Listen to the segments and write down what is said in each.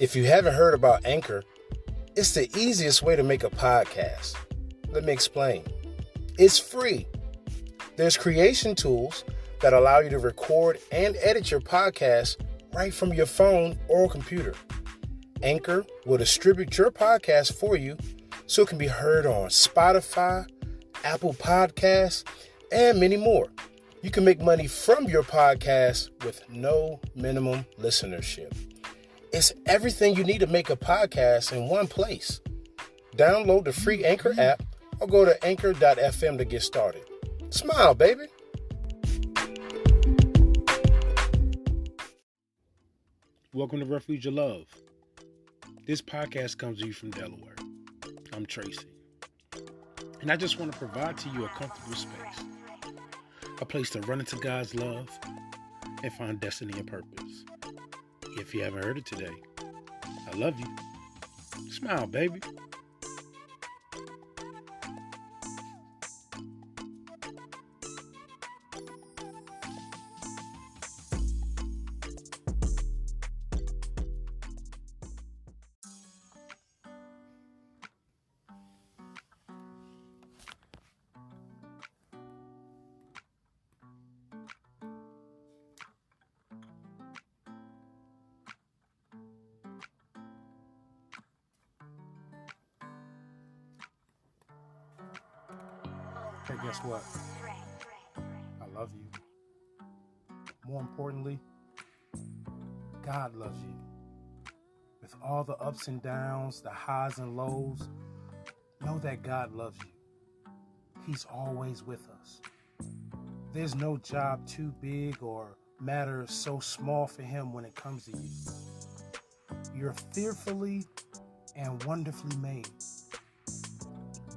If you haven't heard about Anchor, it's the easiest way to make a podcast. Let me explain. It's free. There's creation tools that allow you to record and edit your podcast right from your phone or computer. Anchor will distribute your podcast for you so it can be heard on Spotify, Apple Podcasts, and many more. You can make money from your podcast with no minimum listenership. It's everything you need to make a podcast in one place. Download the free Anchor app or go to anchor.fm to get started. Smile, baby. Welcome to Refuge of Love. This podcast comes to you from Delaware. I'm Tracy. And I just want to provide to you a comfortable space. A place to run into God's love and find destiny and purpose. If you haven't heard it today, I love you. Smile, baby. Hey, guess what? I love you. More importantly, God loves you. With all the ups and downs, the highs and lows, know that God loves you. He's always with us. There's no job too big or matter so small for him when it comes to you. You're fearfully and wonderfully made.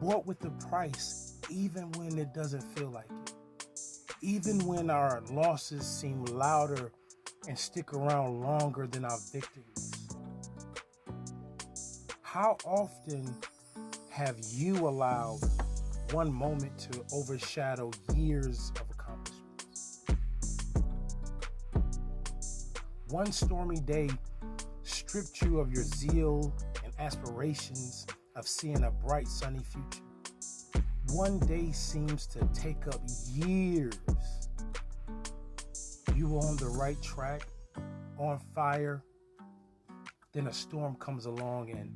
Bought with the price, even when it doesn't feel like it. Even when our losses seem louder and stick around longer than our victories. How often have you allowed one moment to overshadow years of accomplishments? One stormy day stripped you of your zeal and aspirations of seeing a bright, sunny future. One day seems to take up years. You were on the right track, on fire. Then a storm comes along and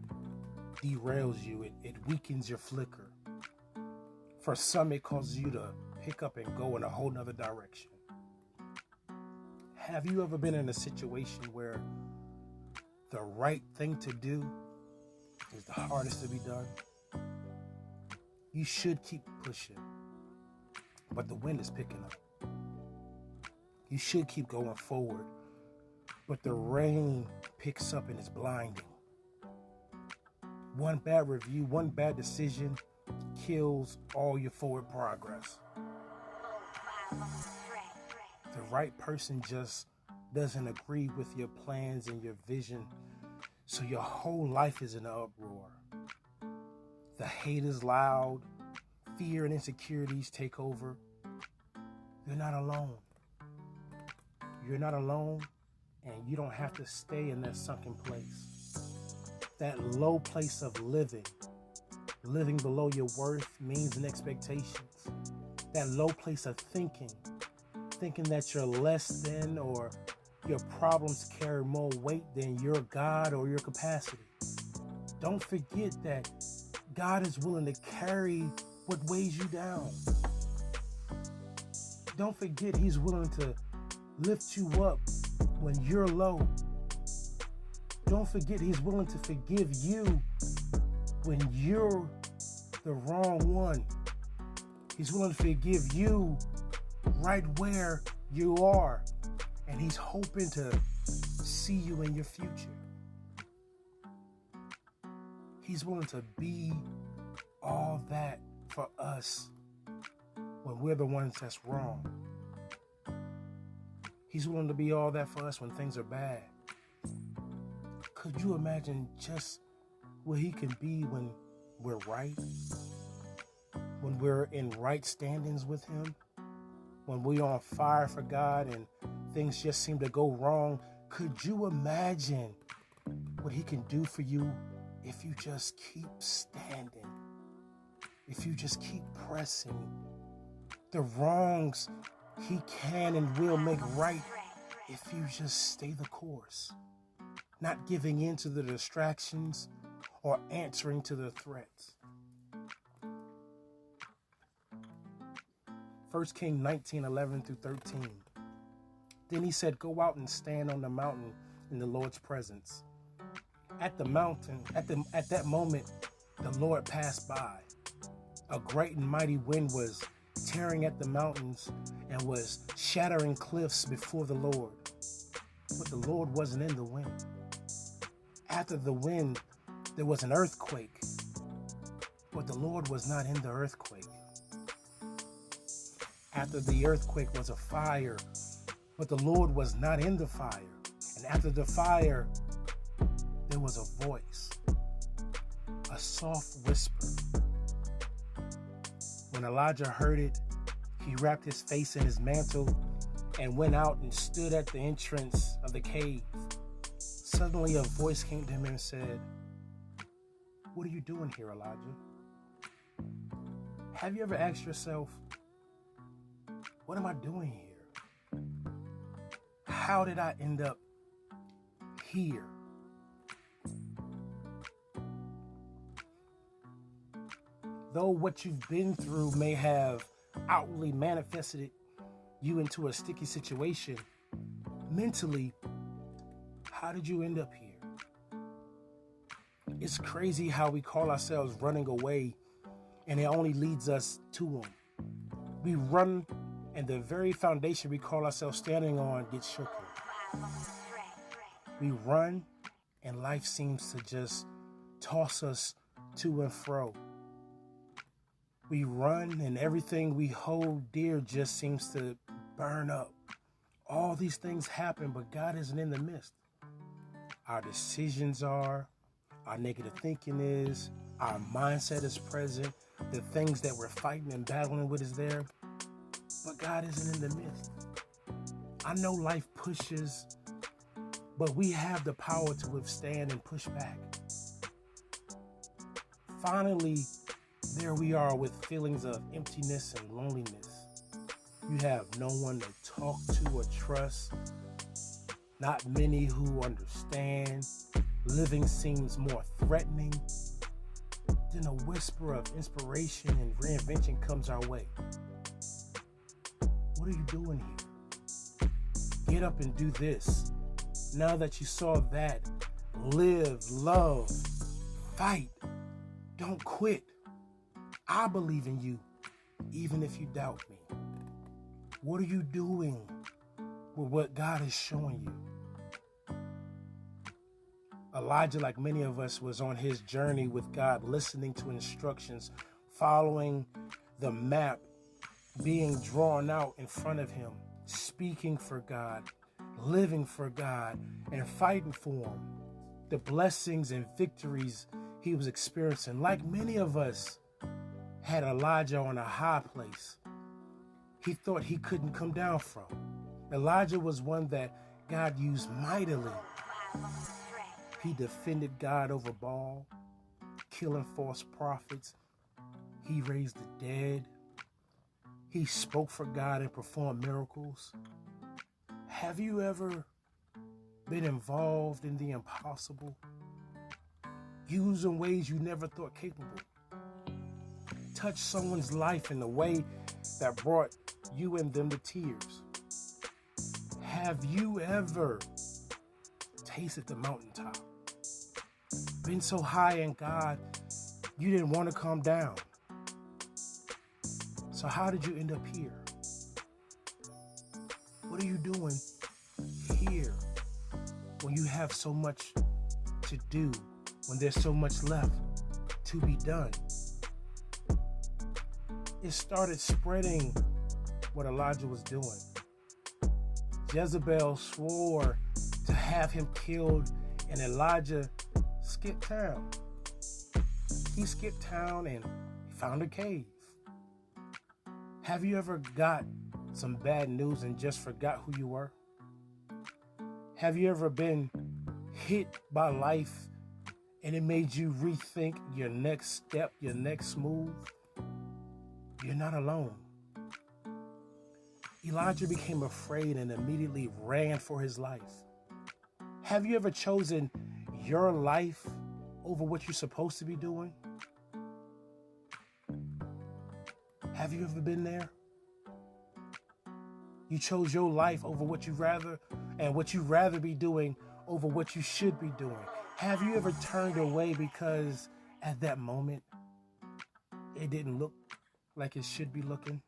derails you. It weakens your flicker. For some, it causes you to pick up and go in a whole nother direction. Have you ever been in a situation where the right thing to do is the hardest to be done? You should keep pushing, but the wind is picking up. You should keep going forward, but the rain picks up and it's blinding. One bad review, one bad decision kills all your forward progress. The right person just doesn't agree with your plans and your vision, so your whole life is in an uproar. The hate is loud, fear and insecurities take over. You're not alone. You're not alone, and you don't have to stay in that sunken place. That low place of living below your worth, means, and expectations. That low place of thinking that you're less than, or your problems carry more weight than your God or your capacity. Don't forget that God is willing to carry what weighs you down. Don't forget He's willing to lift you up when you're low. Don't forget He's willing to forgive you when you're the wrong one. He's willing to forgive you right where you are. And He's hoping to see you in your future. He's willing to be all that for us when we're the ones that's wrong. He's willing to be all that for us when things are bad. Could you imagine just what He can be when we're right? When we're in right standings with Him? When we're on fire for God and things just seem to go wrong? Could you imagine what he can do for you if you just keep standing, if you just keep pressing. The wrongs he can and will make right if you just stay the course, not giving in to the distractions or answering to the threats. 1 Kings 19:11-13. Then he said, go out and stand on the mountain in the Lord's presence. At the mountain, at that moment, the Lord passed by. A great and mighty wind was tearing at the mountains and was shattering cliffs before the Lord. But the Lord wasn't in the wind. After the wind, there was an earthquake. But the Lord was not in the earthquake. After the earthquake was a fire, but the Lord was not in the fire. And after the fire, there was a voice, a soft whisper. When Elijah heard it, he wrapped his face in his mantle and went out and stood at the entrance of the cave. Suddenly a voice came to him and said, what are you doing here, Elijah? Have you ever asked yourself, what am I doing here? How did I end up here? Though what you've been through may have outwardly manifested you into a sticky situation, mentally, how did you end up here? It's crazy how we call ourselves running away and it only leads us to them. We run and the very foundation we call ourselves standing on gets shaken. We run and life seems to just toss us to and fro. We run and everything we hold dear just seems to burn up. All these things happen, but God isn't in the midst. Our decisions are, our negative thinking is, our mindset is present, the things that we're fighting and battling with is there, but God isn't in the midst. I know life pushes, but we have the power to withstand and push back. Finally, there we are with feelings of emptiness and loneliness. You have no one to talk to or trust, not many who understand. Living seems more threatening. Then a whisper of inspiration and reinvention comes our way. What are you doing here? Get up and do this. Now that you saw that, live, love, fight. Don't quit. I believe in you, even if you doubt me. What are you doing with what God is showing you? Elijah, like many of us, was on his journey with God, listening to instructions, following the map being drawn out in front of him, speaking for God, living for God, and fighting for him. The blessings and victories he was experiencing, like many of us, had Elijah on a high place he thought he couldn't come down from. Elijah was one that God used mightily. He defended God over Baal, killing false prophets. He raised the dead. He spoke for God and performed miracles. Have you ever been involved in the impossible? Used in ways you never thought capable? Touch someone's life in a way that brought you and them to tears? Have you ever tasted the mountaintop? Been so high in God, you didn't want to come down. So how did you end up here? What are you doing here when you have so much to do, when there's so much left to be done? It started spreading what Elijah was doing. Jezebel swore to have him killed, and Elijah skipped town. He skipped town and found a cave. Have you ever got some bad news and just forgot who you were? Have you ever been hit by life and it made you rethink your next step, your next move, you're not alone. Elijah became afraid and immediately ran for his life. Have you ever chosen your life over what you're supposed to be doing? Have you ever been there? You chose your life over what you rather be doing over what you should be doing. Have you ever turned away because at that moment it didn't look like it should be looking?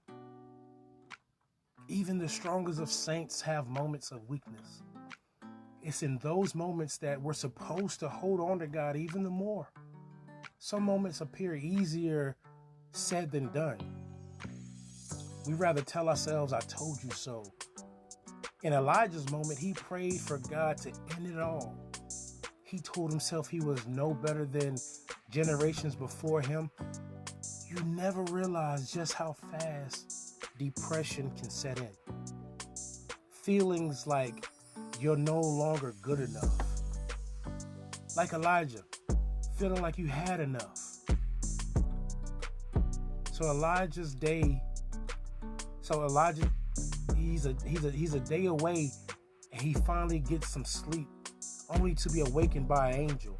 Even the strongest of saints have moments of weakness. It's in those moments that we're supposed to hold on to God even the more. Some moments appear easier said than done. We rather tell ourselves, I told you so. In Elijah's moment, he prayed for God to end it all. He told himself he was no better than generations before him. You never realize just how fast depression can set in. Feelings like you're no longer good enough. Like Elijah, feeling like you had enough. So Elijah, he's a day away, and he finally gets some sleep, only to be awakened by an angel.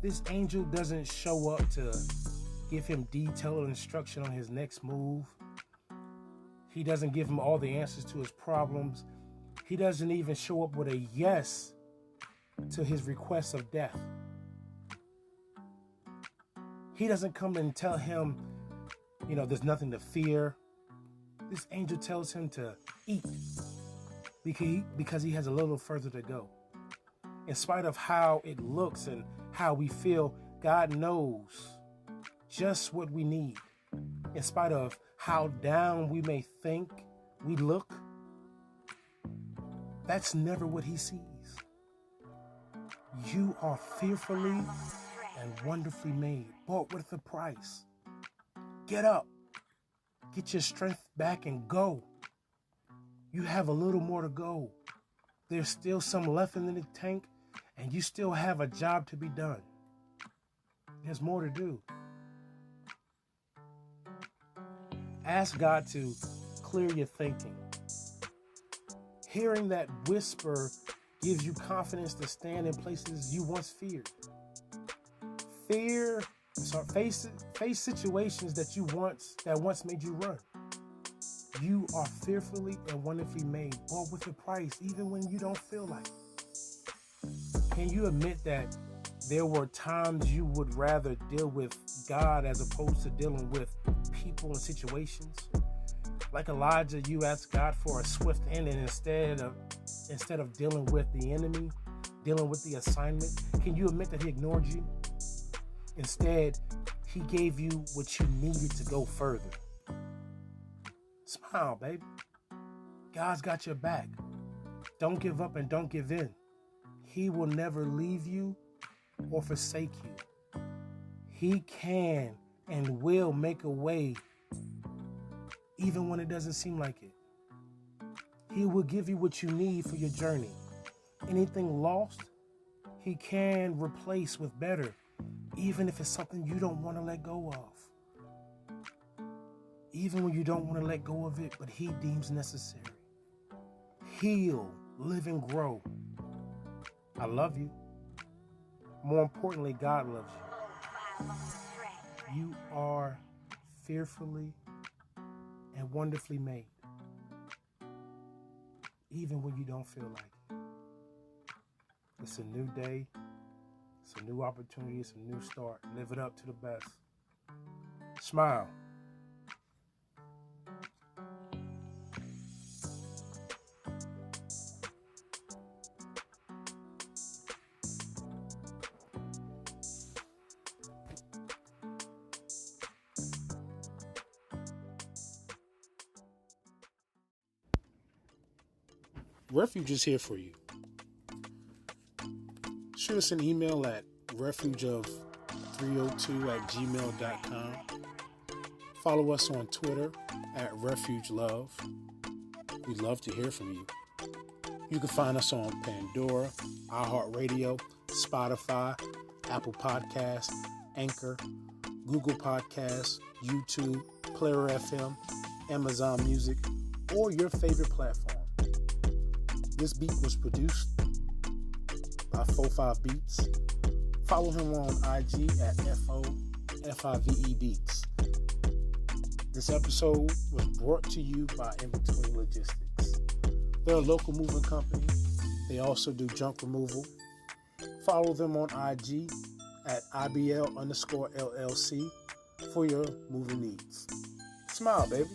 This angel doesn't show up to give him detailed instruction on his next move. He doesn't give him all the answers to his problems. He doesn't even show up with a yes to his request of death. He doesn't come and tell him, there's nothing to fear. This angel tells him to eat because he has a little further to go. In spite of how it looks and how we feel, God knows just what we need. In spite of how down we may think we look, that's never what he sees. You are fearfully and wonderfully made, bought with a price. Get up, get your strength back and go. You have a little more to go. There's still some left in the tank, and you still have a job to be done. There's more to do. Ask God to clear your thinking. Hearing that whisper gives you confidence to stand in places you once feared. Face situations that once made you run. You are fearfully and wonderfully made, bought with a price, even when you don't feel like it. Can you admit that there were times you would rather deal with God as opposed to dealing with people and situations? Like Elijah, you asked God for a swift ending instead of dealing with the enemy, dealing with the assignment. Can you admit that he ignored you? Instead, he gave you what you needed to go further. Smile, baby. God's got your back. Don't give up and don't give in. He will never leave you or forsake you. He can and will make a way even when it doesn't seem like it. He will give you what you need for your journey. Anything lost, he can replace with better, even if it's something you don't want to let go of. Even when you don't want to let go of it, but he deems necessary. Heal, live, and grow. I love you. More importantly, God loves you. You are fearfully and wonderfully made, even when you don't feel like it. It's a new day. It's a new opportunity. It's a new start. Live it up to the best. Smile. Refuge is here for you. Shoot us an email at refugeof302@gmail.com. Follow us on Twitter at refugelove. We'd love to hear from you. You can find us on Pandora, iHeartRadio, Spotify, Apple Podcasts, Anchor, Google Podcasts, YouTube, Player FM, Amazon Music, or your favorite platform. This beat was produced by 45 Beats. Follow him on IG at FOFIVE Beats. This episode was brought to you by In Between Logistics. They're a local moving company. They also do junk removal. Follow them on IG at IBL_LLC for your moving needs. Smile, baby.